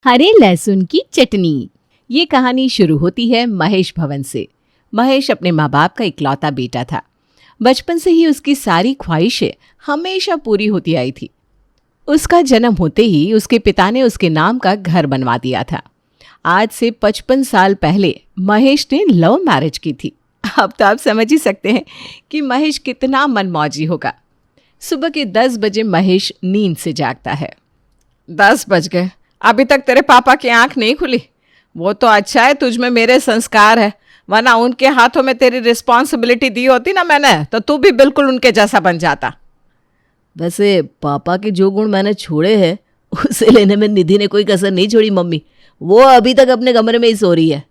हरे लहसुन की चटनी। ये कहानी शुरू होती है महेश भवन से। महेश अपने माँ बाप का इकलौता बेटा था। बचपन से ही उसकी सारी ख्वाहिशें हमेशा पूरी होती आई थी। उसका जन्म होते ही उसके पिता ने उसके नाम का घर बनवा दिया था। आज से 55 साल पहले महेश ने लव मैरिज की थी। अब तो आप समझ ही सकते हैं कि महेश कितना मनमौजी होगा। सुबह के 10 बजे महेश नींद से जागता है। 10 बज गए, अभी तक तेरे पापा की आंख नहीं खुली। वो तो अच्छा है तुझ में मेरे संस्कार है, वरना उनके हाथों में तेरी रिस्पॉन्सिबिलिटी दी होती ना मैंने, तो तू भी बिल्कुल उनके जैसा बन जाता। वैसे पापा के जो गुण मैंने छोड़े हैं उसे लेने में निधि ने कोई कसर नहीं छोड़ी मम्मी। वो अभी तक अपने कमरे में ही सो रही है।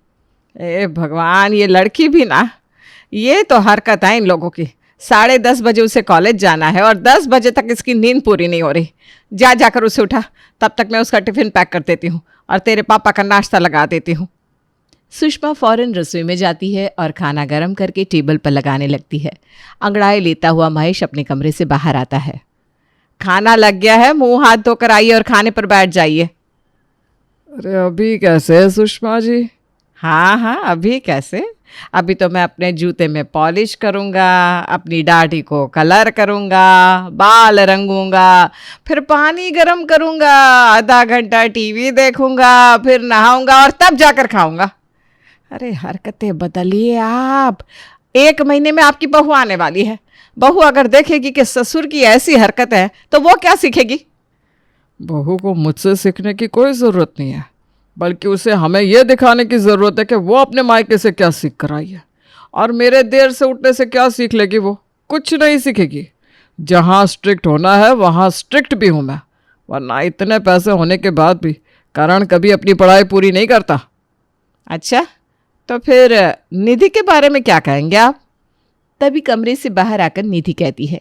ए भगवान, ये लड़की भी ना, ये तो हरकत है इन लोगों की। 10:30 बजे उसे कॉलेज जाना है और 10 बजे तक इसकी नींद पूरी नहीं हो रही। जाकर उसे उठा, तब तक मैं उसका टिफिन पैक कर देती हूँ और तेरे पापा का नाश्ता लगा देती हूँ। सुषमा फौरन रसोई में जाती है और खाना गर्म करके टेबल पर लगाने लगती है। अंगड़ाई लेता हुआ महेश अपने कमरे से बाहर आता है। खाना लग गया है, मुंह हाथ धोकर आइए और खाने पर बैठ जाइए। अरे अभी कैसे सुषमा जी? हाँ, अभी कैसे? अभी तो मैं अपने जूते में पॉलिश करूँगा, अपनी दाढ़ी को कलर करूँगा, बाल रंगूंगा, फिर पानी गर्म करूँगा, आधा घंटा टीवी देखूँगा, फिर नहाऊँगा और तब जाकर खाऊँगा। अरे हरकतें बदलिए आप। 1 महीने में आपकी बहू आने वाली है। बहू अगर देखेगी कि ससुर की ऐसी हरकत है तो वो क्या सीखेगी? बहू को मुझसे सीखने की कोई ज़रूरत नहीं है, बल्कि उसे हमें यह दिखाने की ज़रूरत है कि वो अपने मायके से क्या सीख कर आई है। और मेरे देर से उठने से क्या सीख लेगी? वो कुछ नहीं सीखेगी। जहाँ स्ट्रिक्ट होना है वहाँ स्ट्रिक्ट भी हूँ मैं, वरना इतने पैसे होने के बाद भी करण कभी अपनी पढ़ाई पूरी नहीं करता। अच्छा, तो फिर निधि के बारे में क्या कहेंगे आप? तभी कमरे से बाहर आकर निधि कहती है,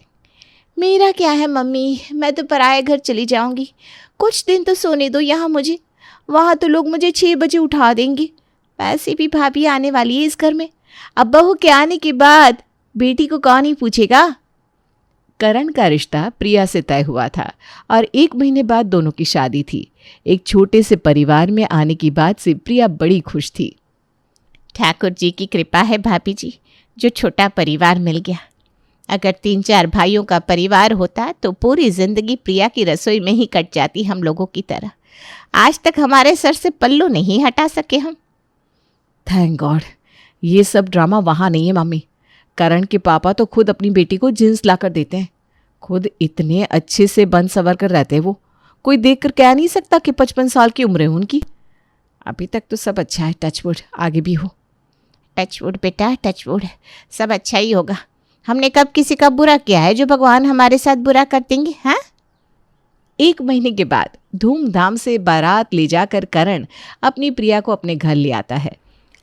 मेरा क्या है मम्मी, मैं तो पराये घर चली जाऊंगी। कुछ दिन तो सोने दो यहाँ मुझे। वहाँ तो लोग मुझे 6 बजे उठा देंगे। वैसे भी भाभी आने वाली है इस घर में। अब बहू के आने के बाद बेटी को कौन ही पूछेगा। करण का रिश्ता प्रिया से तय हुआ था और 1 महीने बाद दोनों की शादी थी। एक छोटे से परिवार में आने की बात से प्रिया बड़ी खुश थी। ठाकुर जी की कृपा है भाभी जी, जो छोटा परिवार मिल गया। अगर 3-4 भाइयों का परिवार होता तो पूरी जिंदगी प्रिया की रसोई में ही कट जाती हम लोगों की तरह। आज तक हमारे सर से पल्लू नहीं हटा सके हम। थैंक गॉड, ये सब ड्रामा वहाँ नहीं है मम्मी। करण के पापा तो खुद अपनी बेटी को जींस ला कर देते हैं। खुद इतने अच्छे से बन सवर कर रहते हैं वो। कोई देख कर कह नहीं सकता कि 55 साल की उम्र है उनकी। अभी तक तो सब अच्छा है, टचवुड, आगे भी हो। टचवुड बेटा, टचवुड, सब अच्छा ही होगा। हमने कब किसी का बुरा किया है जो भगवान हमारे साथ बुरा कर देंगे? हाँ। 1 महीने के बाद धूमधाम से बारात ले जाकर करण अपनी प्रिया को अपने घर ले आता है।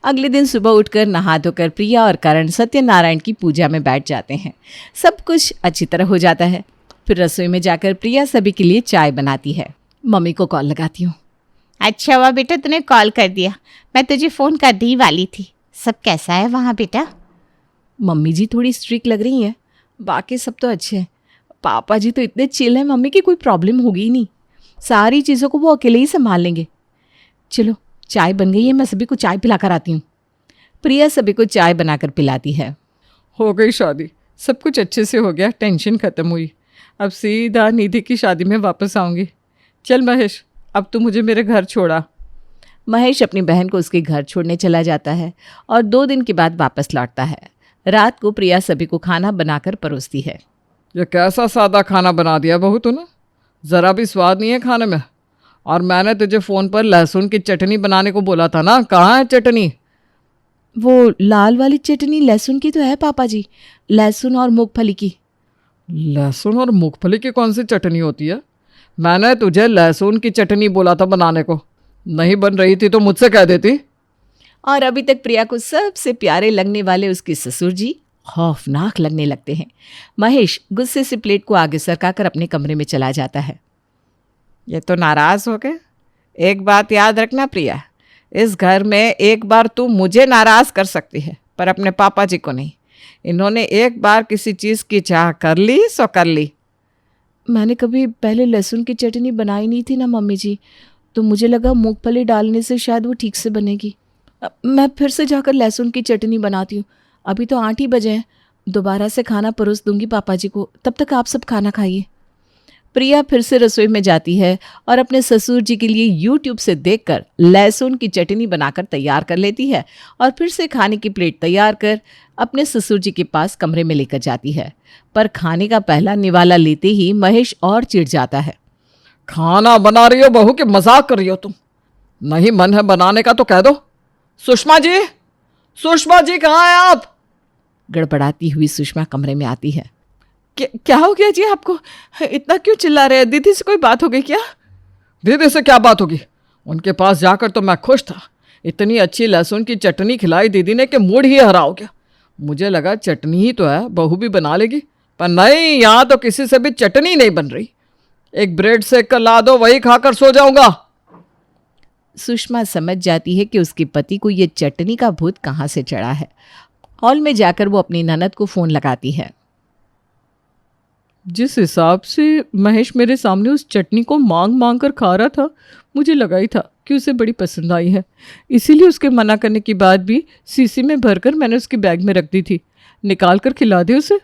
अगले दिन सुबह उठकर नहा धोकर प्रिया और करण सत्यनारायण की पूजा में बैठ जाते हैं। सब कुछ अच्छी तरह हो जाता है। फिर रसोई में जाकर प्रिया सभी के लिए चाय बनाती है। मम्मी को कॉल लगाती हूँ। अच्छा हुआ बेटा तूने कॉल कर दिया, मैं तुझे फ़ोन कर दी वाली थी। सब कैसा है वहाँ बेटा? मम्मी जी थोड़ी स्ट्रिक्ट लग रही हैं, बाकी सब तो अच्छे हैं। पापा जी तो इतने चिल हैं मम्मी की कोई प्रॉब्लम होगी ही नहीं। सारी चीज़ों को वो अकेले ही संभाल लेंगे। चलो चाय बन गई है, मैं सभी को चाय पिलाकर आती हूँ। प्रिया सभी को चाय बनाकर पिलाती है। हो गई शादी, सब कुछ अच्छे से हो गया, टेंशन ख़त्म हुई। अब सीधा निधि की शादी में वापस आऊँगी। चल महेश, अब तू मुझे मेरे घर छोड़ा। महेश अपनी बहन को उसके घर छोड़ने चला जाता है और 2 दिन के बाद वापस लौटता है। रात को प्रिया सभी को खाना बनाकर परोसती है। ये कैसा सादा खाना बना दिया बहू तूने, ज़रा भी स्वाद नहीं है खाने में। और मैंने तुझे फ़ोन पर लहसुन की चटनी बनाने को बोला था ना, कहाँ है चटनी? वो लाल वाली चटनी लहसुन की तो है पापा जी, लहसुन और मूंगफली की। लहसुन और मूंगफली की कौन सी चटनी होती है? मैंने तुझे लहसुन की चटनी बोला था बनाने को। नहीं बन रही थी तो मुझसे कह देती। और अभी तक प्रिया को सबसे प्यारे लगने वाले उसके ससुर जी खौफनाक लगने लगते हैं। महेश गुस्से से प्लेट को आगे सरकाकर अपने कमरे में चला जाता है। ये तो नाराज़ हो गए। एक बात याद रखना प्रिया, इस घर में एक बार तू मुझे नाराज़ कर सकती है, पर अपने पापा जी को नहीं। इन्होंने एक बार किसी चीज़ की चाह कर ली सो कर ली। मैंने कभी पहले लहसुन की चटनी बनाई नहीं थी ना मम्मी जी, तो मुझे लगा मूंगफली डालने से शायद वो ठीक से बनेगी। मैं फिर से जाकर लहसुन की चटनी बनाती हूँ। अभी तो 8 ही बजे हैं। दोबारा से खाना परोस दूंगी पापा जी को, तब तक आप सब खाना खाइए। प्रिया फिर से रसोई में जाती है और अपने ससुर जी के लिए यूट्यूब से देखकर लहसुन की चटनी बनाकर तैयार कर लेती है और फिर से खाने की प्लेट तैयार कर अपने ससुर जी के पास कमरे में लेकर जाती है। पर खाने का पहला निवाला लेते ही महेश और चिढ़ जाता है। खाना बना रही हो बहू कि मजाक कर रही हो तुम? नहीं मन है बनाने का तो कह दो। सुषमा जी, सुषमा जी कहाँ हैं आप? गड़बड़ाती हुई सुषमा कमरे में आती है। क्या हो गया जी आपको? इतना क्यों चिल्ला रहे हैं? दीदी से कोई बात हो गई क्या? दीदी से क्या बात होगी? उनके पास जाकर तो मैं खुश था। इतनी अच्छी लहसुन की चटनी खिलाई दीदी ने कि मूड ही हरा हो गया। मुझे लगा चटनी ही तो है, बहू भी बना लेगी, पर नहीं, यहाँ तो किसी से भी चटनी नहीं बन रही। एक ब्रेड सेक कर ला दो, वही खाकर सो जाऊंगा। सुषमा समझ जाती है कि उसके पति को ये चटनी का भूत कहाँ से चढ़ा है। हॉल में जाकर वो अपनी ननद को फ़ोन लगाती है। जिस हिसाब से महेश मेरे सामने उस चटनी को मांग मांग कर खा रहा था, मुझे लगा ही था कि उसे बड़ी पसंद आई है। इसीलिए उसके मना करने के बाद भी सीसी में भरकर मैंने उसके बैग में रख दी थी। निकाल कर खिला दे उसे।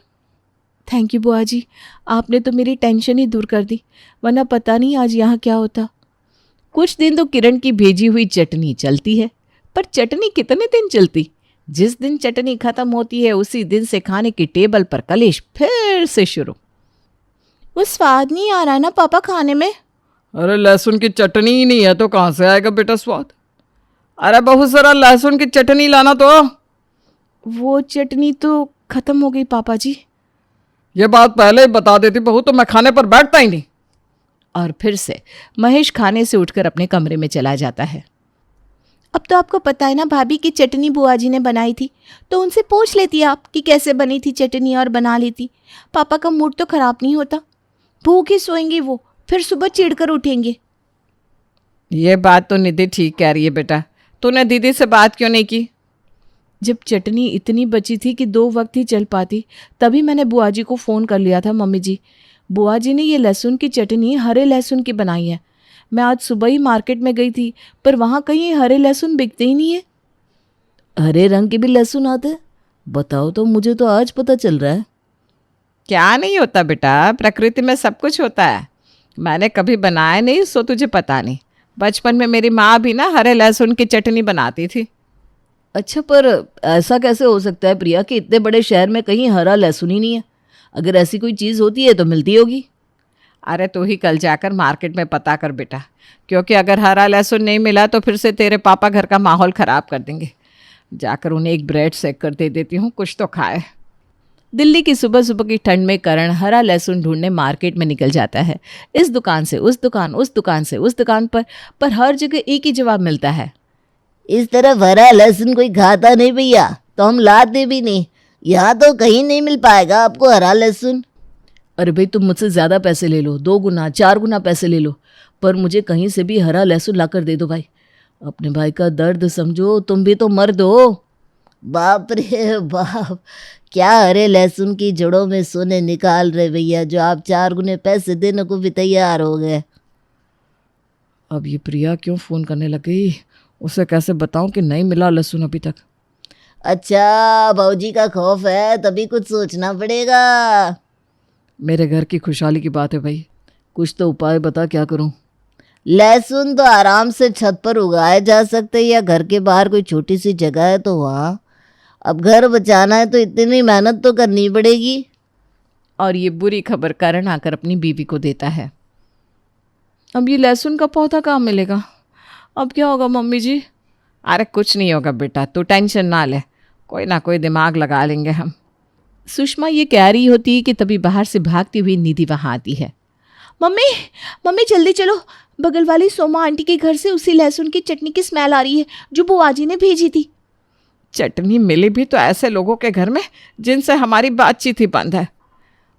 थैंक यू बुआ जी, आपने तो मेरी टेंशन ही दूर कर दी, वरना पता नहीं आज यहाँ क्या होता। कुछ दिन तो किरण की भेजी हुई चटनी चलती है, पर चटनी कितने दिन चलती? जिस दिन चटनी खत्म होती है उसी दिन से खाने की टेबल पर कलेश फिर से शुरू। वो स्वाद नहीं आ रहा ना पापा खाने में। अरे लहसुन की चटनी ही नहीं है तो कहाँ से आएगा बेटा स्वाद? अरे बहुत सारा लहसुन की चटनी लाना तो। वो चटनी तो खत्म हो गई पापा जी। ये बात पहले ही बता देती बहू तो मैं खाने पर बैठता ही नहीं। और फिर से महेश खाने से उठकर अपने कमरे में चला जाता है। अब तो आपको पता है ना भाभी की चटनी बुआ जी ने बनाई थी, तो उनसे पूछ लेती आप कि कैसे बनी थी चटनी और बना लेती। पापा का मूड तो खराब नहीं होता। भूखे सोएंगे वो, फिर सुबह चिढ़कर उठेंगे। ये बात तो निधि ठीक कह रही है बेटा। तूने दीदी से बात क्यों नहीं की? जब चटनी इतनी बची थी कि 2 वक्त ही चल पाती, तभी मैंने बुआ जी को फ़ोन कर लिया था। मम्मी जी, बुआ जी ने ये लहसुन की चटनी हरे लहसुन की बनाई है। मैं आज सुबह ही मार्केट में गई थी, पर वहाँ कहीं हरे लहसुन बिकते ही नहीं है। हरे रंग के भी लहसुन आते हैं? बताओ तो, मुझे तो आज पता चल रहा है। क्या नहीं होता बेटा, प्रकृति में सब कुछ होता है। मैंने कभी बनाया नहीं सो तुझे पता नहीं। बचपन में मेरी माँ भी ना हरे लहसुन की चटनी बनाती थी। अच्छा, पर ऐसा कैसे हो सकता है प्रिया कि इतने बड़े शहर में कहीं हरा लहसुन ही नहीं है? अगर ऐसी कोई चीज़ होती है तो मिलती होगी। अरे तू ही कल जाकर मार्केट में पता कर बेटा, क्योंकि अगर हरा लहसुन नहीं मिला तो फिर से तेरे पापा घर का माहौल ख़राब कर देंगे। जाकर उन्हें एक ब्रेड सेक कर दे देती हूँ, कुछ तो खाए। दिल्ली की सुबह सुबह की ठंड में करण हरा लहसुन ढूंढने मार्केट में निकल जाता है। इस दुकान से उस दुकान, उस दुकान से उस दुकान पर हर जगह एक ही जवाब मिलता है। इस तरफ हरा लहसुन कोई खाता नहीं भैया, तो हम लाते भी नहीं। यहाँ तो कहीं नहीं मिल पाएगा आपको हरा लहसुन। अरे भाई, तुम मुझसे ज़्यादा पैसे ले लो, 2 गुना 4 गुना पैसे ले लो, पर मुझे कहीं से भी हरा लहसुन लाकर दे दो भाई। अपने भाई का दर्द समझो, तुम भी तो मर्द हो। बाप रे बाप, क्या हरे लहसुन की जड़ों में सोने निकाल रहे भैया, जो आप 4 गुने पैसे देने को भी तैयार हो गए। अब ये प्रिया क्यों फ़ोन करने लग गई? उसे कैसे बताऊं कि नहीं मिला लहसुन अभी तक? अच्छा, भाऊजी का खौफ है, तभी कुछ सोचना पड़ेगा। मेरे घर की खुशहाली की बात है भाई, कुछ तो उपाय बता, क्या करूं? लहसुन तो आराम से छत पर उगाए जा सकते, या घर के बाहर कोई छोटी सी जगह है तो वहाँ। अब घर बचाना है तो इतनी मेहनत तो करनी पड़ेगी। और ये बुरी खबर करण आकर अपनी बीवी को देता है। अब ये लहसुन का पौधा कहाँ मिलेगा? अब क्या होगा मम्मी जी? अरे कुछ नहीं होगा बेटा, तू टेंशन ना ले, कोई ना कोई दिमाग लगा लेंगे हम। सुषमा ये कह रही होती है कि तभी बाहर से भागती हुई निधि वहाँ आती है। मम्मी मम्मी जल्दी चलो, बगल वाली सोमा आंटी के घर से उसी लहसुन की चटनी की स्मेल आ रही है जो बुआ जी ने भेजी थी। चटनी मिली भी तो ऐसे लोगों के घर में जिनसे हमारी बातचीत ही बंद है।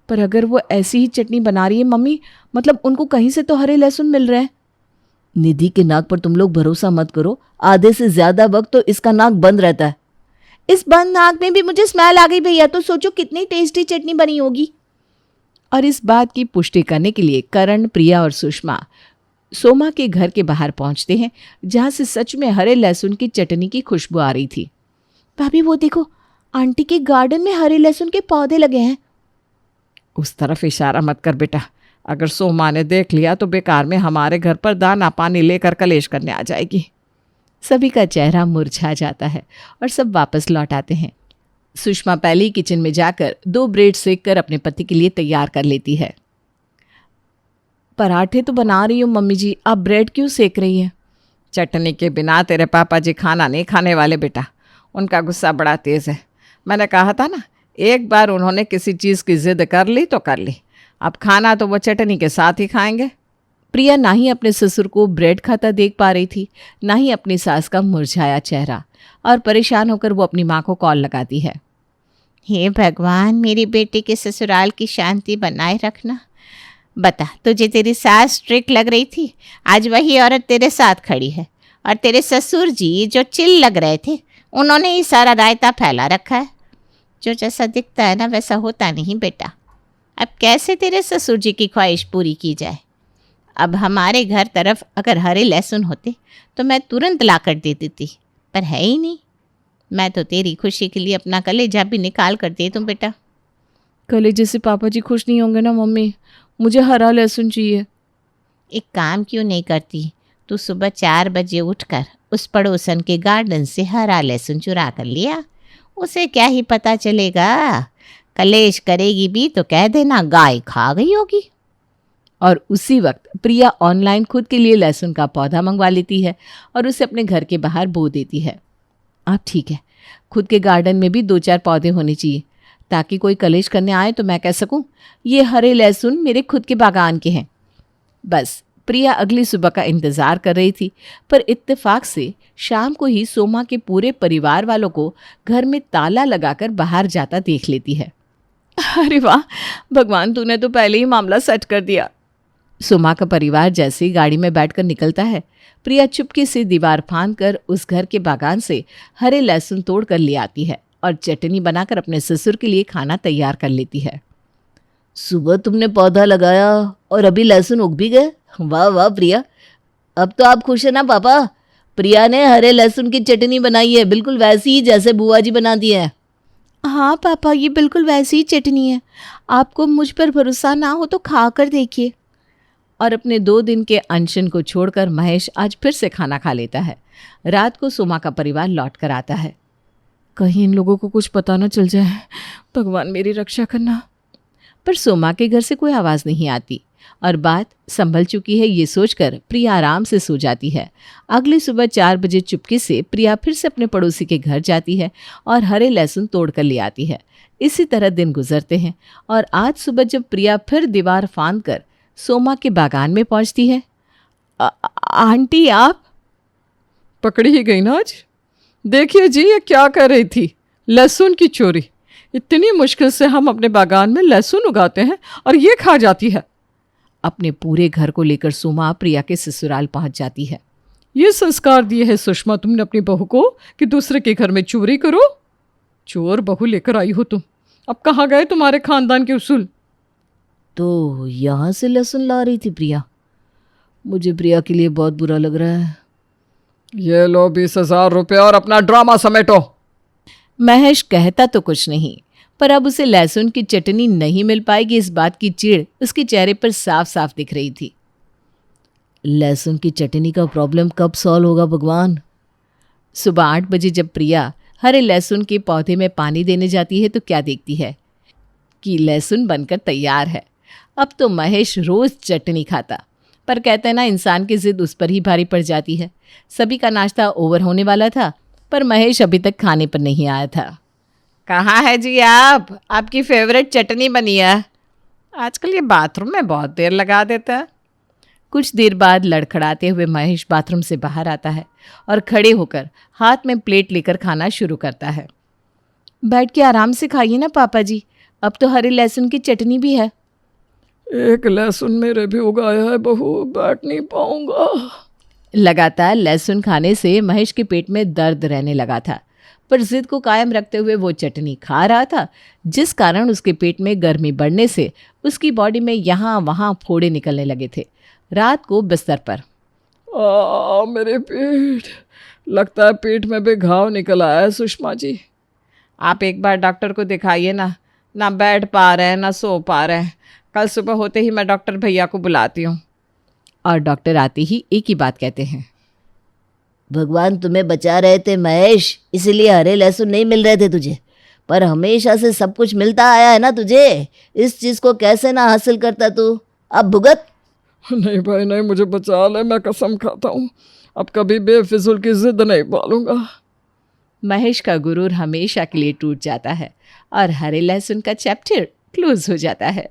पर अगर वो ऐसी ही चटनी बना रही है मम्मी, मतलब उनको कहीं से तो हरे लहसुन मिल रहे हैं। निधि के नाक पर तुम लोग भरोसा मत करो, आधे से ज्यादा वक्त तो इसका नाक बंद रहता है। इस बंद नाक में भी मुझे स्मेल आ गई भैया, तो सोचो कितनी टेस्टी चटनी बनी होगी। और इस बात की पुष्टि करने के लिए करण, प्रिया और सुषमा सोमा के घर के बाहर पहुंचते हैं, जहां से सच में हरे लहसुन की चटनी की खुशबू आ रही थी। भाभी वो देखो, आंटी के गार्डन में हरे लहसुन के पौधे लगे हैं। उस तरफ इशारा मत कर बेटा, अगर सोमा ने देख लिया तो बेकार में हमारे घर पर दाना पानी लेकर कलेश करने आ जाएगी। सभी का चेहरा मुरझा जाता है और सब वापस लौट आते हैं। सुषमा पहले ही किचन में जाकर 2 ब्रेड सेक कर अपने पति के लिए तैयार कर लेती है। पराठे तो बना रही हूँ मम्मी जी, आप ब्रेड क्यों सेक रही हैं? चटनी के बिना तेरे पापा जी खाना नहीं खाने वाले बेटा, उनका गुस्सा बड़ा तेज़ है। मैंने कहा था ना, एक बार उन्होंने किसी चीज़ की जिद कर ली तो कर ली, अब खाना तो वो चटनी के साथ ही खाएंगे। प्रिया ना ही अपने ससुर को ब्रेड खाता देख पा रही थी, ना ही अपनी सास का मुरझाया चेहरा, और परेशान होकर वो अपनी माँ को कॉल लगाती है। हे भगवान, मेरी बेटी के ससुराल की शांति बनाए रखना। बता, तुझे तेरी सास स्ट्रिक्ट लग रही थी, आज वही औरत तेरे साथ खड़ी है। और तेरे ससुर जी जो चिल लग रहे थे, उन्होंने ही सारा रायता फैला रखा है। जो जैसा दिखता है ना वैसा होता नहीं बेटा। अब कैसे तेरे ससुर जी की ख्वाहिश पूरी की जाए? अब हमारे घर तरफ अगर हरे लहसुन होते तो मैं तुरंत ला कर दे देती, पर है ही नहीं। मैं तो तेरी खुशी के लिए अपना कलेजा भी निकाल कर दे दूँ बेटा। कलेजे से पापा जी खुश नहीं होंगे ना मम्मी, मुझे हरा लहसुन चाहिए। एक काम क्यों नहीं करती, तू सुबह 4 बजे उठकर उस पड़ोसन के गार्डन से हरा लहसुन चुरा कर लिया। उसे क्या ही पता चलेगा, कलेश करेगी भी तो कह देना गाय खा गई होगी। और उसी वक्त प्रिया ऑनलाइन खुद के लिए लहसुन का पौधा मंगवा लेती है और उसे अपने घर के बाहर बो देती है। अब ठीक है, खुद के गार्डन में भी 2-4 पौधे होने चाहिए, ताकि कोई कलेश करने आए तो मैं कह सकूं ये हरे लहसुन मेरे खुद के बागान के हैं। बस प्रिया अगली सुबह का इंतज़ार कर रही थी, पर इत्तेफाक से शाम को ही सोमा के पूरे परिवार वालों को घर में ताला लगाकर बाहर जाता देख लेती है। अरे वाह भगवान, तूने तो पहले ही मामला सेट कर दिया। सोमा का परिवार जैसे ही गाड़ी में बैठकर निकलता है, प्रिया चुपके से दीवार फांद कर उस घर के बागान से हरे लहसुन तोड़ कर ले आती है और चटनी बनाकर अपने ससुर के लिए खाना तैयार कर लेती है। सुबह तुमने पौधा लगाया और अभी लहसुन उग भी गए। वाह वाह प्रिया, अब तो आप खुश है ना पापा? प्रिया ने हरे लहसुन की चटनी बनाई है, बिल्कुल वैसी ही जैसे बुआ जी बनाती है। हाँ पापा, ये बिल्कुल वैसी ही चटनी है। आपको मुझ पर भरोसा ना हो तो खा कर देखिए। और अपने 2 दिन के अनशन को छोड़कर महेश आज फिर से खाना खा लेता है। रात को सोमा का परिवार लौट कर आता है। कहीं इन लोगों को कुछ पता न चल जाए, भगवान मेरी रक्षा करना। पर सोमा के घर से कोई आवाज़ नहीं आती और बात संभल चुकी है ये सोचकर प्रिया आराम से सो जाती है। अगली सुबह 4 बजे चुपके से प्रिया फिर से अपने पड़ोसी के घर जाती है और हरे लहसुन तोड़ कर ले आती है। इसी तरह दिन गुजरते हैं और आज सुबह जब प्रिया फिर दीवार फांद कर सोमा के बागान में पहुंचती है। आंटी आप पकड़ी ही गई ना आज। देखिए जी, ये क्या कर रही थी, लहसुन की चोरी। इतनी मुश्किल से हम अपने बागान में लहसुन उगाते हैं और ये खा जाती है। अपने पूरे घर को लेकर सोमा प्रिया के ससुराल पहुंच जाती है। ये संस्कार दिए है सुषमा तुमने अपनी बहू को कि दूसरे के घर में चोरी करो। चोर बहू लेकर आई हो तुम। अब कहाँ गए तुम्हारे खानदान के उसूल? तो यहाँ से लहसुन ला रही थी प्रिया। मुझे प्रिया के लिए बहुत बुरा लग रहा है। ये लो 20,000 रुपये और अपना ड्रामा समेटो। महेश कहता तो कुछ नहीं, पर अब उसे लहसुन की चटनी नहीं मिल पाएगी इस बात की चिढ़ उसके चेहरे पर साफ साफ दिख रही थी। लहसुन की चटनी का प्रॉब्लम कब सॉल्व होगा भगवान? सुबह 8 बजे जब प्रिया हरे लहसुन के पौधे में पानी देने जाती है तो क्या देखती है कि लहसुन बनकर तैयार है। अब तो महेश रोज चटनी खाता, पर कहते हैं ना इंसान की जिद उस पर ही भारी पड़ जाती है। सभी का नाश्ता ओवर होने वाला था, पर महेश अभी तक खाने पर नहीं आया था। कहाँ है जी आप? आपकी फेवरेट चटनी बनी है। आजकल ये बाथरूम में बहुत देर लगा देता है। कुछ देर बाद लड़खड़ाते हुए महेश बाथरूम से बाहर आता है और खड़े होकर हाथ में प्लेट लेकर खाना शुरू करता है। बैठ के आराम से खाइए ना पापा जी, अब तो हरे लहसुन की चटनी भी है। एक लहसुन मेरे भी उगाया है बहू, बैठ नहीं पाऊंगा। लगातार लहसुन खाने से महेश के पेट में दर्द रहने लगा था, पर जिद को कायम रखते हुए वो चटनी खा रहा था, जिस कारण उसके पेट में गर्मी बढ़ने से उसकी बॉडी में यहाँ वहाँ फोड़े निकलने लगे थे। रात को बिस्तर पर। मेरे पेट, लगता है पेट में भी घाव निकल आया है सुषमा जी। आप एक बार डॉक्टर को दिखाइए ना, ना बैठ पा रहे हैं ना सो पा रहे हैं। कल सुबह होते ही मैं डॉक्टर भैया को बुलाती हूँ। और डॉक्टर आते ही एक ही बात कहते हैं, भगवान तुम्हें बचा रहे थे महेश, इसीलिए हरे लहसुन नहीं मिल रहे थे तुझे, पर हमेशा से सब कुछ मिलता आया है ना तुझे। इस चीज़ को कैसे ना हासिल करता तू, अब भुगत। नहीं भाई नहीं, मुझे बचा ले, मैं कसम खाता हूँ अब कभी बेफिजुल की जिद नहीं पालूंगा। महेश का गुरूर हमेशा के लिए टूट जाता है और हरे लहसुन का चैप्टर क्लोज हो जाता है।